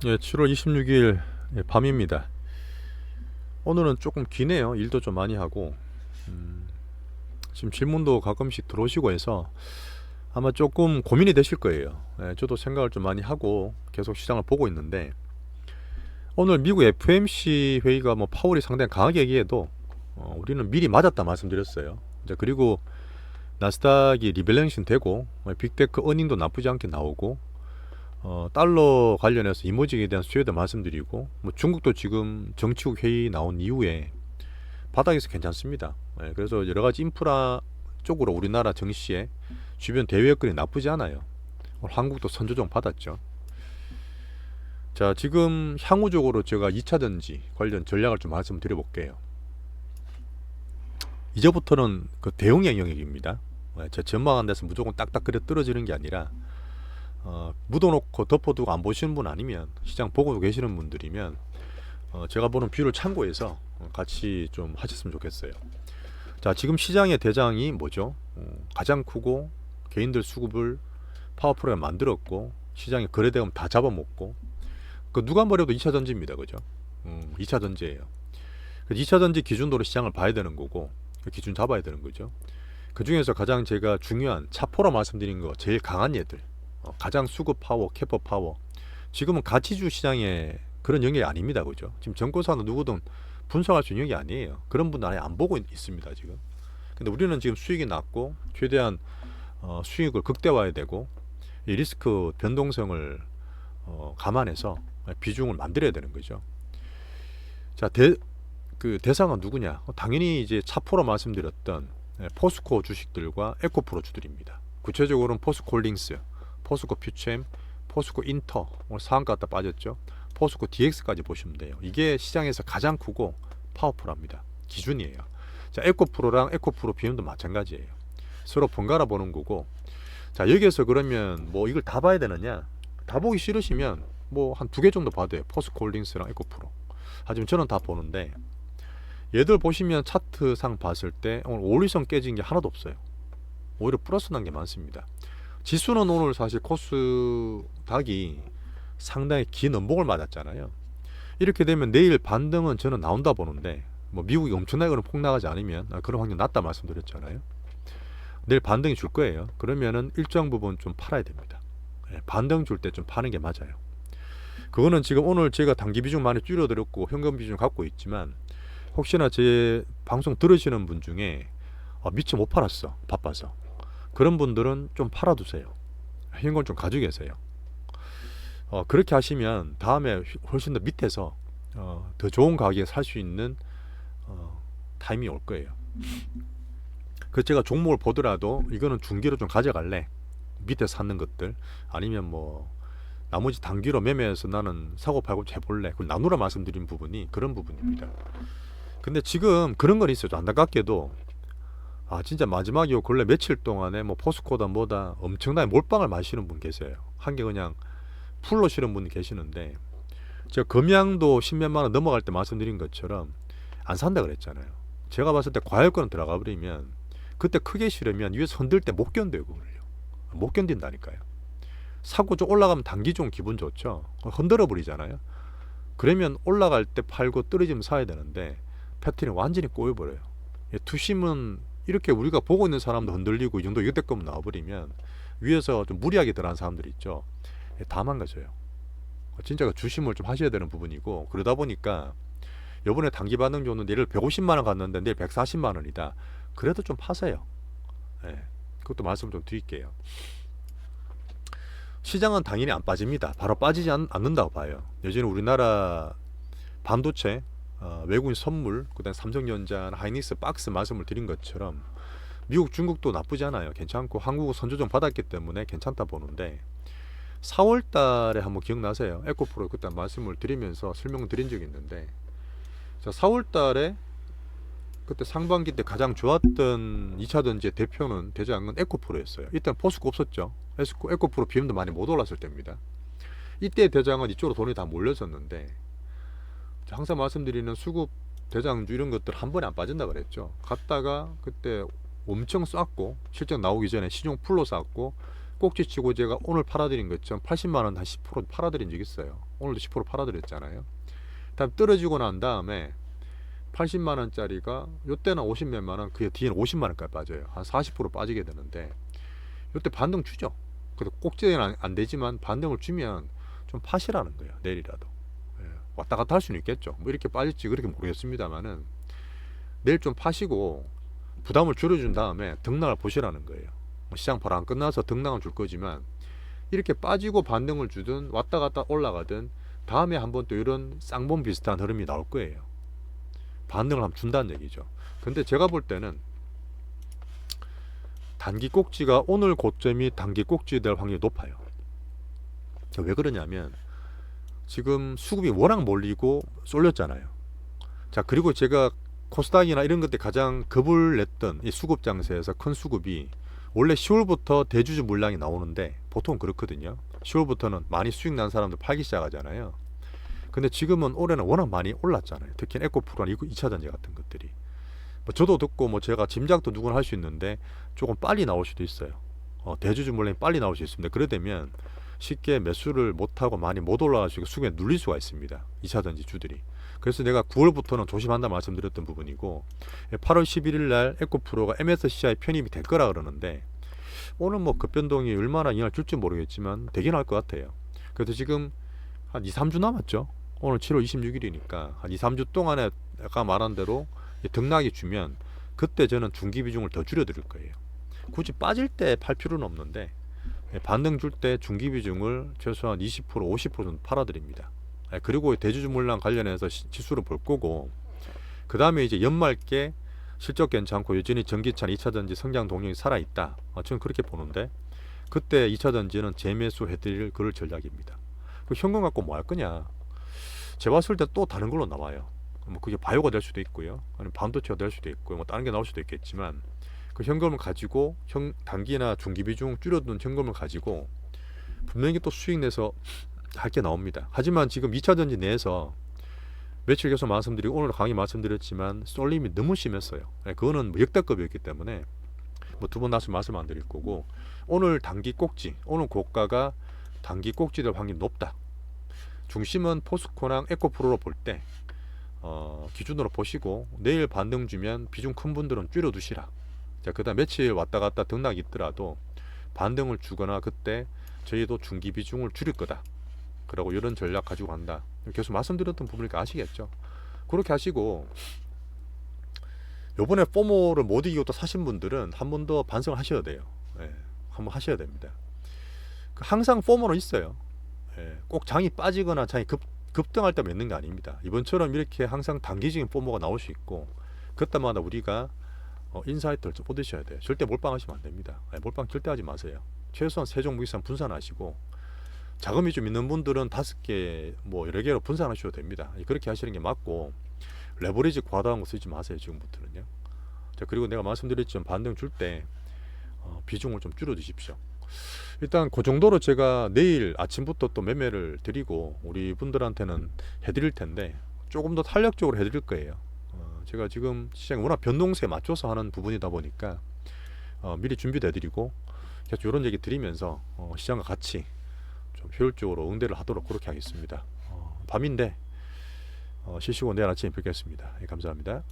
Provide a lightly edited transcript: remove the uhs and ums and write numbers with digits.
예, 7월 26일 밤입니다. 오늘은 조금 기네요. 일도 좀 많이 하고 지금 질문도 가끔씩 들어오시고 해서 아마 조금 고민이 되실 거예요. 예, 저도 생각을 좀 많이 하고 계속 시장을 보고 있는데 오늘 미국 FOMC 회의가 뭐 파월이 상당히 강하게 얘기해도 우리는 미리 맞았다 말씀드렸어요. 이제 그리고 나스닥이 리밸런싱 되고 빅테크 어닝도 나쁘지 않게 나오고 달러 관련해서 이모징에 대한 수요도 말씀드리고 뭐 중국도 지금 정치국 회의 나온 이후에 바닥에서 괜찮습니다. 예, 그래서 여러 가지 인프라 쪽으로 우리나라 증시에 주변 대외 여건이 나쁘지 않아요. 오늘 한국도 선조정 받았죠. 자, 지금 향후적으로 제가 2차 전지 관련 전략을 좀 말씀드려 볼게요. 이제부터는 그 대응의 영역입니다. 제 전망한 데서 무조건 딱딱 그래 떨어지는 게 아니라 묻어놓고 덮어두고 안 보시는 분 아니면 시장 보고 계시는 분들이면 제가 보는 뷰를 참고해서 같이 좀 하셨으면 좋겠어요. 자, 지금 시장의 대장이 뭐죠? 가장 크고 개인들 수급을 파워풀하게 만들었고 시장의 거래대금 다 잡아먹고 그 누가 뭐래도 2차 전지입니다. 그죠? 2차 전지예요. 2차 전지 기준도로 시장을 봐야 되는 거고 그 기준 잡아야 되는 거죠. 그 중에서 가장 제가 중요한 차포로 말씀드린 거 제일 강한 얘들 가장 수급 파워, 캐퍼 파워. 지금은 가치주 시장에 그런 영역이 아닙니다. 그죠? 지금 정권사는 누구든 분석할 수 있는 영역이 아니에요. 그런 분들 아예 안 보고 있습니다. 지금. 근데 우리는 지금 수익이 낮고 최대한 수익을 극대화해야 되고 이 리스크 변동성을 감안해서 비중을 만들어야 되는 거죠. 자, 그 대상은 누구냐? 당연히 이제 차포로 말씀드렸던 포스코 주식들과 에코프로 주들입니다. 구체적으로는 포스코홀딩스, 포스코 퓨처엠, 포스코 인터 오늘 상한가 갖다 빠졌죠. 포스코 DX까지 보시면 돼요. 이게 시장에서 가장 크고 파워풀합니다. 기준이에요. 자, 에코프로랑 에코프로 비율도 마찬가지예요. 서로 번갈아 보는 거고. 자, 여기에서 그러면 뭐 이걸 다 봐야 되느냐? 다 보기 싫으시면 뭐 한 두 개 정도 봐도 돼요. 포스코홀딩스랑 에코프로. 하지만 저는 다 보는데 얘들 보시면 차트상 봤을 때 오늘 5일선 깨진 게 하나도 없어요. 오히려 플러스 난 게 많습니다. 지수는 오늘 사실 코스닥이 상당히 긴 음봉을 맞았잖아요. 이렇게 되면 내일 반등은 저는 나온다 보는데 뭐 미국이 엄청나게 그럼 폭락하지 않으면 그런 확률 낮다 말씀드렸잖아요. 내일 반등이 줄 거예요. 그러면은 일정 부분 좀 팔아야 됩니다. 반등 줄 때 좀 파는 게 맞아요. 그거는 지금 오늘 제가 단기 비중 많이 줄여드렸고 현금 비중 갖고 있지만 혹시나 제 방송 들으시는 분 중에 미처 못 팔았어 바빠서 그런 분들은 좀 팔아두세요. 현금 좀 가지고 계세요. 그렇게 하시면 다음에 훨씬 더 밑에서 더 좋은 가격에 살 수 있는 타이밍이 올 거예요. 그 제가 종목을 보더라도 이거는 중기로 좀 가져갈래 밑에 사는 것들 아니면 뭐 나머지 단기로 매매해서 나는 사고 팔고 해볼래 그걸 나누라 말씀드린 부분이 그런 부분입니다. 근데 지금 그런 건 있어요. 안타깝게도 진짜 마지막 요 근래 며칠 동안에 뭐 포스코다 뭐다 엄청나게 몰빵을 마시는 분 계세요. 한 개 그냥 풀로 실은 분이 계시는데 제가 금양도 십몇만 원 넘어갈 때 말씀드린 것처럼 안 산다 그랬잖아요. 제가 봤을 때 과열권 들어가 버리면 그때 크게 실으면 위에서 흔들 때 못 견뎌요. 그걸요. 못 견딘다니까요. 사고 좀 올라가면 단기 좀 기분 좋죠. 흔들어 버리잖아요. 그러면 올라갈 때 팔고 떨어지면 사야 되는데 패턴이 완전히 꼬여버려요. 투심은 이렇게 우리가 보고 있는 사람도 흔들리고 이 정도 역대급 나와버리면 위에서 좀 무리하게 들어간 사람들 있죠. 다 망가져요. 진짜 그 주심을 좀 하셔야 되는 부분이고 그러다 보니까 요번에 단기 반응 줬는 내일 150만 원 갔는데 내일 140만 원이다. 그래도 좀 파세요. 그것도 말씀 좀 드릴게요. 시장은 당연히 안 빠집니다. 바로 빠지지 않는다고 봐요. 예전에 우리나라 반도체 외국인 선물, 그다음 삼성전자, 하이닉스, 박스 말씀을 드린 것처럼 미국, 중국도 나쁘지 않아요. 괜찮고 한국은 선조정 받았기 때문에 괜찮다 보는데 4월 달에 한번 기억나세요? 에코프로 그때 말씀을 드리면서 설명드린 적이 있는데 자, 4월 달에 그때 상반기 때 가장 좋았던 2차 전지의 대표는 대장은 에코프로였어요. 이때는 포스코 없었죠. 에코프로 비용도 많이 못 올랐을 때입니다. 이때 대장은 이쪽으로 돈이 다 몰려졌는데 항상 말씀드리는 수급 대장주 이런 것들 한 번에 안 빠진다 그랬죠. 갔다가 그때 엄청 쐈고 실적 나오기 전에 신용 풀로 쌌고 꼭지치고 제가 오늘 팔아드린 것처럼 80만 원 한 10% 팔아드린 적 있어요. 오늘도 10% 팔아드렸잖아요. 다음 떨어지고 난 다음에 80만 원짜리가 요때는 50몇만 원, 그 뒤에는 50만 원까지 빠져요. 한 40% 빠지게 되는데 요때 반등 주죠. 그래도 꼭지는 안 되지만 반등을 주면 좀 파시라는 거예요. 내일이라도. 예, 왔다 갔다 할 수는 있겠죠. 뭐 이렇게 빠질지 그렇게 모르겠습니다만은 내일 좀 파시고 부담을 줄여준 다음에 등락을 보시라는 거예요. 시장 바로 안 끝나서 등락은 줄 거지만 이렇게 빠지고 반등을 주든 왔다 갔다 올라가든 다음에 한번 또 이런 쌍봉 비슷한 흐름이 나올 거예요. 반등을 한번 준다는 얘기죠. 근데 제가 볼 때는 단기 꼭지가 오늘 고점이 단기 꼭지 될 확률이 높아요. 왜 그러냐면 지금 수급이 워낙 몰리고 쏠렸잖아요. 자, 그리고 제가 코스닥이나 이런 것들 가장 겁을 냈던 이 수급 장세에서 큰 수급이 원래 10월부터 대주주 물량이 나오는데 보통 그렇거든요. 10월부터는 많이 수익 난 사람들 팔기 시작하잖아요. 근데 지금은 올해는 워낙 많이 올랐잖아요. 특히 에코프로나 2차전지 같은 것들이. 뭐 저도 듣고 뭐 제가 짐작도 누구나 할 수 있는데 조금 빨리 나올 수도 있어요. 대주주 물량이 빨리 나올 수 있습니다. 그래 되면 쉽게 매수를 못하고 많이 못 올라가시고 수급에 눌릴 수가 있습니다. 2차전지 주들이. 그래서 내가 9월부터는 조심한다 말씀드렸던 부분이고 8월 11일 날 에코프로가 MSCI 편입이 될 거라 그러는데 오늘 뭐 급변동이 얼마나 영향을 줄지 모르겠지만 되긴 할 것 같아요. 그래서 지금 한 2, 3주 남았죠. 오늘 7월 26일이니까 한 2, 3주 동안에 아까 말한 대로 등락이 주면 그때 저는 중기 비중을 더 줄여드릴 거예요. 굳이 빠질 때 팔 필요는 없는데 반등 줄 때 중기 비중을 최소한 20% 50% 정도 팔아드립니다. 그리고 대주주 물량 관련해서 지수를 볼 거고 그 다음에 이제 연말께 실적 괜찮고 여전히 전기차 2차전지 성장 동력이 살아있다. 저는 그렇게 보는데 그때 2차전지는 재매수 해드릴 그럴 전략입니다. 그 현금 갖고 뭐 할 거냐? 제가 봤을 때 또 다른 걸로 나와요. 뭐 그게 바이오가 될 수도 있고요. 아니면 반도체가 될 수도 있고요. 뭐 다른 게 나올 수도 있겠지만 그 현금을 가지고 단기나 중기 비중 줄여둔 현금을 가지고 분명히 또 수익 내서 할 게 나옵니다. 하지만 지금 2차전지 내에서 며칠 계속 말씀드리고 오늘 강의 말씀드렸지만 쏠림이 너무 심했어요. 그거는 뭐 역대급이었기 때문에 뭐 두 번 다시 말씀 안 드릴 거고 오늘 단기 꼭지, 오늘 고가가 단기 꼭지 될 확률이 높다. 중심은 포스코랑 에코프로로 볼 때 기준으로 보시고 내일 반등 주면 비중 큰 분들은 줄여두시라. 자, 그다음 며칠 왔다 갔다 등락이 있더라도 반등을 주거나 그때 저희도 중기 비중을 줄일 거다. 그러고 이런 전략 가지고 간다. 계속 말씀드렸던 부분이니까 아시겠죠? 그렇게 하시고 요번에 포모를 못 이기고 또 사신 분들은 한 번 더 반성을 하셔야 돼요. 예, 한번 하셔야 됩니다. 항상 포모는 있어요. 예, 꼭 장이 빠지거나 장이 급등할 때만 있는 게 아닙니다. 이번처럼 이렇게 항상 단기적인 포모가 나올 수 있고 그때마다 우리가 인사이트를 좀 얻으셔야 돼요. 절대 몰빵하시면 안 됩니다. 몰빵 절대 하지 마세요. 최소한 세 종목 이상 분산하시고 자금이 좀 있는 분들은 5개 뭐 여러 개로 분산하셔도 됩니다. 그렇게 하시는 게 맞고 레버리지 과다한 거 쓰지 마세요. 지금부터는요. 자, 그리고 내가 말씀드렸지만 반등 줄 때 비중을 좀 줄여 주십시오. 일단 그 정도로 제가 내일 아침부터 또 매매를 드리고 우리 분들한테는 해드릴 텐데 조금 더 탄력적으로 해드릴 거예요. 제가 지금 시장이 워낙 변동세에 맞춰서 하는 부분이다 보니까 미리 준비돼 드리고 계속 이런 얘기 드리면서 시장과 같이 좀 효율적으로 응대를 하도록 그렇게 하겠습니다. 밤인데 쉬시고 내일 아침에 뵙겠습니다. 감사합니다.